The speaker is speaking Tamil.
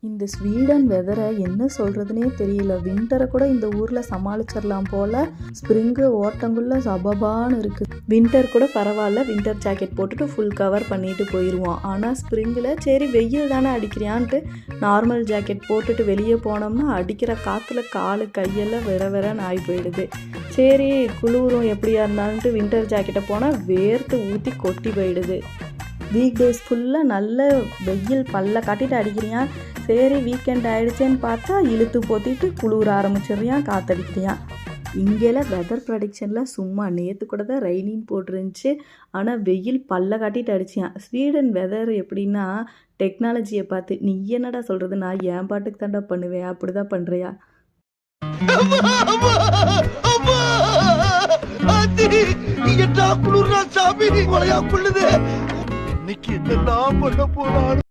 இந்த ஸ்வீடன் வெதரை என்ன சொல்கிறதுனே தெரியல. வின்டரை கூட இந்த ஊரில் சமாளிச்சிடலாம் போல். ஸ்ப்ரிங்கு ஓட்டங்குள்ள சபபான்னு இருக்குது. வின்டர் கூட பரவாயில்ல, வின்டர் ஜாக்கெட் போட்டுட்டு ஃபுல் கவர் பண்ணிட்டு போயிடுவோம். ஆனால் ஸ்ப்ரிங்கில் சரி வெயில் தானே அடிக்கிறியான்ட்டு நார்மல் ஜாக்கெட் போட்டுட்டு வெளியே போனோம்னா அடிக்கிற காற்றுல காலு கையெல்லாம் வெறன்னு ஆகி போயிடுது. சரி குளிரும் எப்படியா இருந்தாலும்ட்டு வின்டர் ஜாக்கெட்டை போனால் வேர்த்து ஊற்றி கொட்டி போயிடுது. வீக் டேஸ் ஃபுல்லாக நல்ல வெயில் பல்ல காட்டிட்டு அடிக்கிறியான். சரி வீக்கெண்ட் ஆகிடுச்சேன்னு பார்த்தா இழுத்து போத்திட்டு குளிர ஆரம்பிச்சிடுறியான், காற்றடிக்கிறியான். இங்கெல்லாம் வெதர் ப்ரடிக்ஷனில் சும்மா நேற்று கூட தான் ரெய்னின்னு போட்டுருந்துச்சு. ஆனால் வெயில் பல்ல காட்டிட்டு அடிச்சியான். ஸ்வீடன் வெதர் எப்படின்னா டெக்னாலஜியை பார்த்து நீ என்னடா சொல்கிறது, நான் என் பாட்டுக்கு தாண்டா பண்ணுவேன், அப்படி தான் பண்ணுறியா? இன்னைக்கு என்னெல்லாம் பண்ண போறான்.